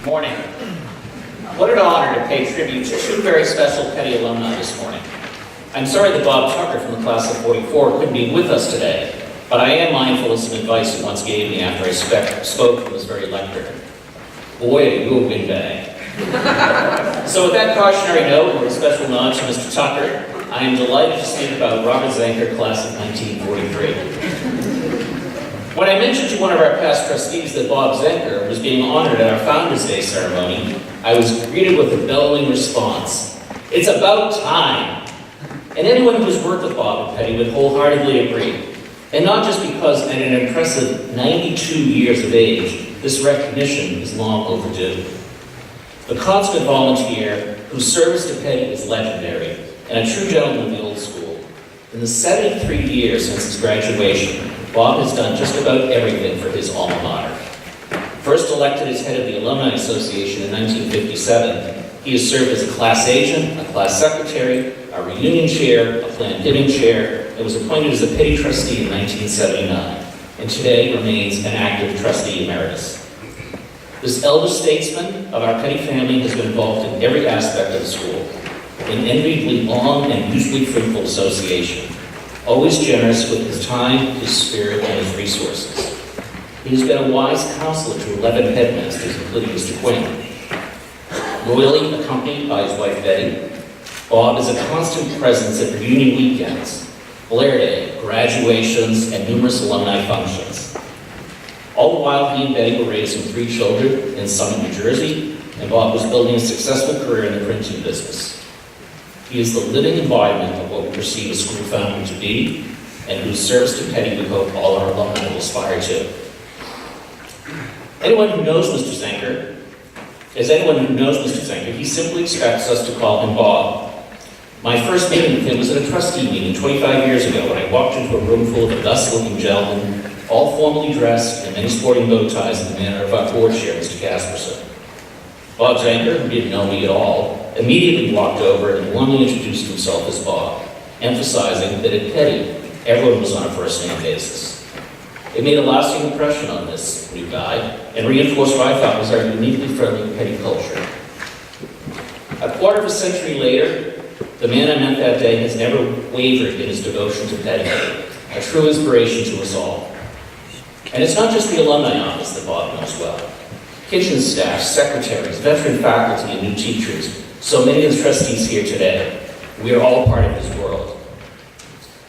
Morning. What an honor to pay tribute to two very special Peddie alumni this morning. I'm sorry that Bob Tucker from the class of '44 couldn't be with us today, but I am mindful of some advice he once gave me after I spoke from this very lectern. Boy, are you a windbag. So with that cautionary note and a special nod to Mr. Tucker, I am delighted to speak about Robert Zenker, class of 1943. When I mentioned to one of our past trustees that Bob Zenker was being honored at our Founders Day ceremony, I was greeted with a bellowing response. It's about time! And anyone who has worked with Bob and Peddie would wholeheartedly agree. And not just because at an impressive 92 years of age, this recognition is long overdue. The constant volunteer whose service to Peddie is legendary and a true gentleman of the old school. In the 73 years since his graduation, Bob has done just about everything for his alma mater. First elected as head of the Alumni Association in 1957, he has served as a class agent, a class secretary, a reunion chair, a planned giving chair, and was appointed as a Peddie trustee in 1979, and today remains an active trustee emeritus. This elder statesman of our Peddie family has been involved in every aspect of the school, an enviably long and usually fruitful association. Always generous with his time, his spirit, and his resources. He has been a wise counselor to 11 headmasters, including Mr. Quinn. Loyally accompanied by his wife Peddie, Bob is a constant presence at reunion weekends, Blair Day, graduations, and numerous alumni functions. All the while, he and Peddie were raising 3 children in Summit, New Jersey, and Bob was building a successful career in the printing business. He is the living embodiment of what we perceive a school founder to be, and whose service to Peddie we hope all our alumni will aspire to. Anyone who knows Mr. Zenker, he simply expects us to call him Bob. My first meeting with him was at a trustee meeting 25 years ago when I walked into a room full of august-looking gentlemen, all formally dressed and many sporting bow ties in the manner of our board chair, Mr. Casperson. Bob Zenker, who didn't know me at all, immediately walked over and warmly introduced himself as Bob, emphasizing that at Peddie, everyone was on a first-name basis. It made a lasting impression on this new guy and reinforced what I thought was our uniquely friendly Peddie culture. A quarter of a century later, the man I met that day has never wavered in his devotion to Peddie, a true inspiration to us all. And it's not just the alumni office that Bob knows well. Kitchen staff, secretaries, veteran faculty, and new teachers, so many of the trustees here today, we are all part of his world.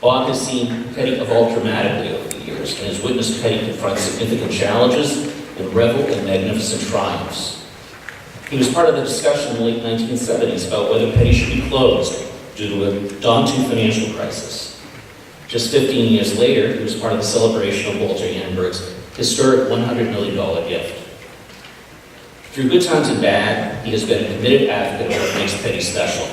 Bob has seen Peddie evolve dramatically over the years and has witnessed Peddie confront significant challenges and revel in magnificent triumphs. He was part of the discussion in the late 1970s about whether Peddie should be closed due to a daunting financial crisis. Just 15 years later, he was part of the celebration of Walter Annenberg's historic $100 million gift. Through good times and bad, he has been a committed advocate of what makes Peddie special.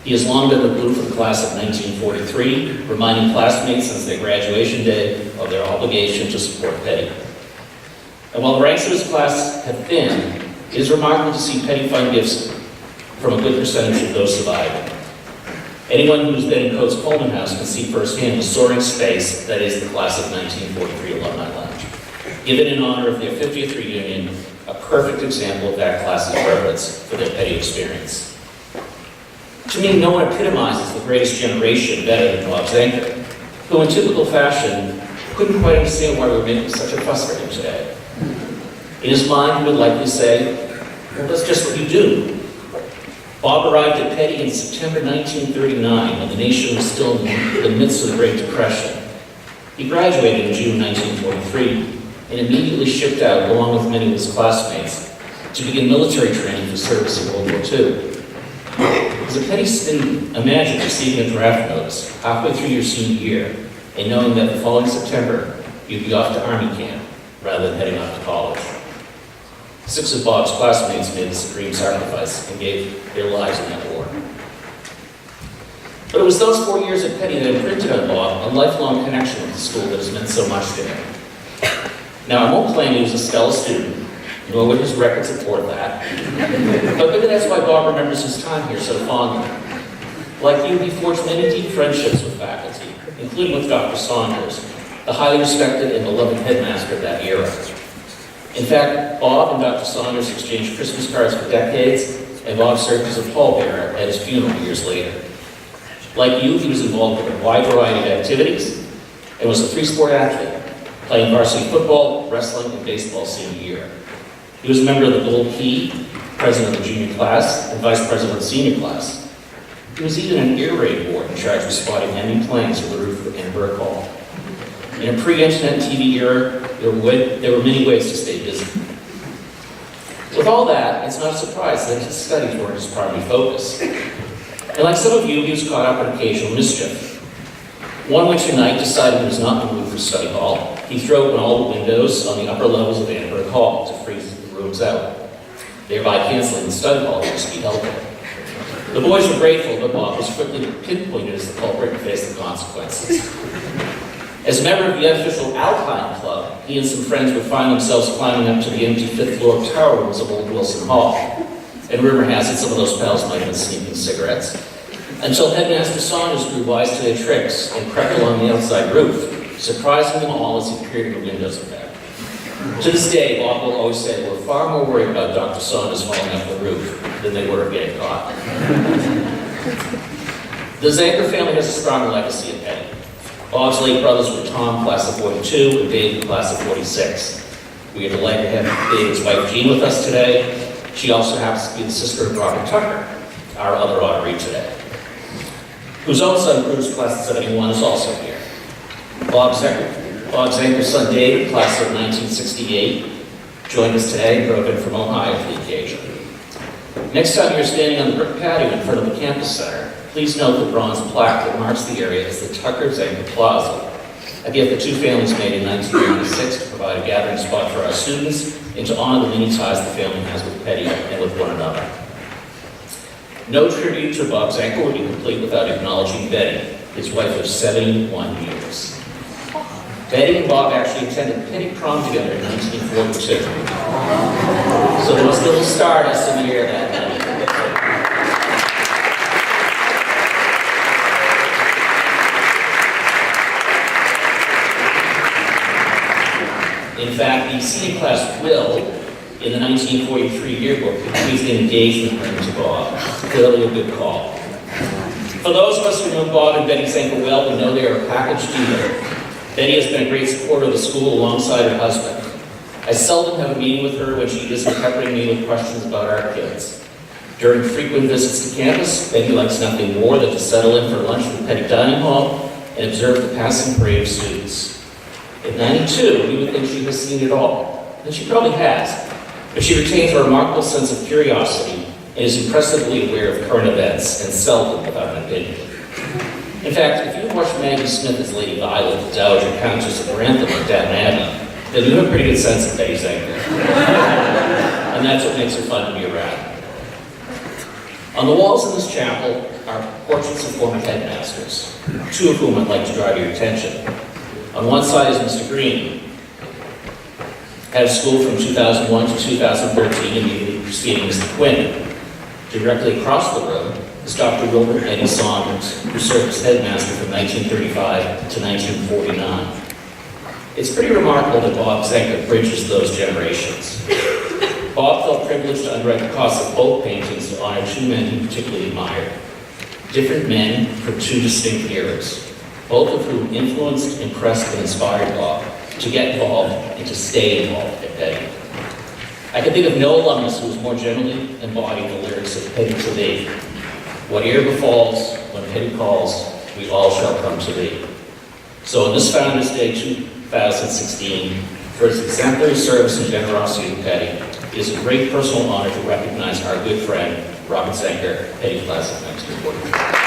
He has long been the glue for the class of 1943, reminding classmates since their graduation day of their obligation to support Peddie. And while the ranks of his class have thinned, it is remarkable to see Peddie find gifts from a good percentage of those surviving. Anyone who has been in Coates Coleman House can see firsthand the soaring space that is the class of 1943 Alumni Lounge. Given in honor of their 50th reunion, a perfect example of that class's reverence for their Peddie experience. To me, no one epitomizes the greatest generation better than Bob Zenker, who in typical fashion couldn't quite understand why we were making such a fuss for him today. In his mind, he would likely say, well, that's just what you do. Bob arrived at Peddie in September 1939 when the nation was still in the midst of the Great Depression. He graduated in June 1943 and immediately shipped out, along with many of his classmates, to begin military training for service in World War II. As a Peddie student, imagine receiving a draft notice halfway through your senior year and knowing that the following September you'd be off to Army camp rather than heading off to college. 6 of Bob's classmates made the supreme sacrifice and gave their lives in that war. But it was those 4 years at Peddie that imprinted on Bob a lifelong connection with the school that has meant so much to him. Now, I won't claim he was a stellar student, nor would his record support that. But maybe that's why Bob remembers his time here so fondly. Like you, he forged many deep friendships with faculty, including with Dr. Saunders, the highly respected and beloved headmaster of that era. In fact, Bob and Dr. Saunders exchanged Christmas cards for decades, and Bob served as a pallbearer at his funeral years later. Like you, he was involved with a wide variety of activities and was a three-sport athlete, playing varsity football, wrestling, and baseball senior year. He was a member of the Gold Key, president of the junior class, and vice president of the senior class. He was even an air raid ward in charge of spotting enemy planes from the roof of Edinburgh Hall. In a pre-internet TV era, there were many ways to stay busy. With all that, it's not a surprise that his studies weren't his primary focus. And like some of you, he was caught up in occasional mischief. One winter night, deciding he was not in the mood for study hall, he threw open all the windows on the upper levels of Edinburgh Hall to freeze the rooms out, thereby canceling the study hall that was to be held there. The boys were grateful, but Bob was quickly pinpointed as the culprit and faced the consequences. As a member of the unofficial Alpine Club, he and some friends would find themselves climbing up to the empty fifth floor tower rooms of Old Wilson Hall. And rumor has it some of those pals might have been sneaking cigarettes. Until Headmaster Saunders grew wise to their tricks and crept along the outside roof, surprising them all as he peered in the windows of that. To this day, Bob will always say they were far more worried about Dr. Saunders falling off the roof than they were of getting caught. The Zenker family has a strong legacy at Peddie. Bob's late brothers were Tom, class of 42, and David, class of 46. We are delighted to have David's wife, Jean, with us today. She also happens to be the sister of Robert Tucker, our other honoree today, whose own son, Bruce, class of 71, is also here. Bob Zenker's son, David, class of 1968, joined us today and drove in from Ohio for the occasion. Next time you're standing on the brick patio in front of the campus center, please note the bronze plaque that marks the area as the Tucker Zenker Plaza, a gift the two families made in 1996 to provide a gathering spot for our students and to honor the many ties the family has with Peddie and with one another. No tribute to Bob Zenker would be complete without acknowledging Peddie, his wife of 71 years. Peddie and Bob actually attended Peddie prom together in 1942. So there was a little stardust in the air that night. In fact, the senior class will, in the 1943 yearbook, includes the engagement ring to Bob. Clearly a good call. For those of us who know Bob and Peddie Zenker well, we know they are a package dealer. Peddie has been a great supporter of the school alongside her husband. I seldom have a meeting with her when she isn't peppering me with questions about our kids. During frequent visits to campus, Peddie likes nothing more than to settle in for lunch in the Peddie dining hall and observe the passing parade of students. At 92, you would think she has seen it all, and she probably has, but she retains a remarkable sense of curiosity and is impressively aware of current events and seldom without an opinion. In fact, if you've watched Maggie Smith as Lady Violet, the Dowager Countess of Grantham or Downton Abbey, then you have a pretty good sense of Peddie Zenker. And that's what makes her fun to be around. On the walls in this chapel are portraits of former headmasters, two of whom I'd like to draw your attention. On one side is Mr. Green, head of school from 2001 to 2013, immediately preceding Mr. Quinn. Directly across the room is Dr. Robert Eddie Saunders, who served as headmaster from 1935 to 1949. It's pretty remarkable that Bob Zenker bridges those generations. Bob felt privileged to underwrite the cost of both paintings to honor two men he particularly admired. Different men from two distinct eras, both of whom influenced, impressed, and inspired Bob to get involved and to stay involved at Peddie. I can think of no alumnus who has more generally embodied the lyrics of Peddie to thee. Whate'er befalls, when Peddie calls, we all shall come to thee. So on this Founders Day 2016, for his exemplary service and generosity to Peddie, it is a great personal honor to recognize our good friend, Robert Zenker, Peddie class of 1943.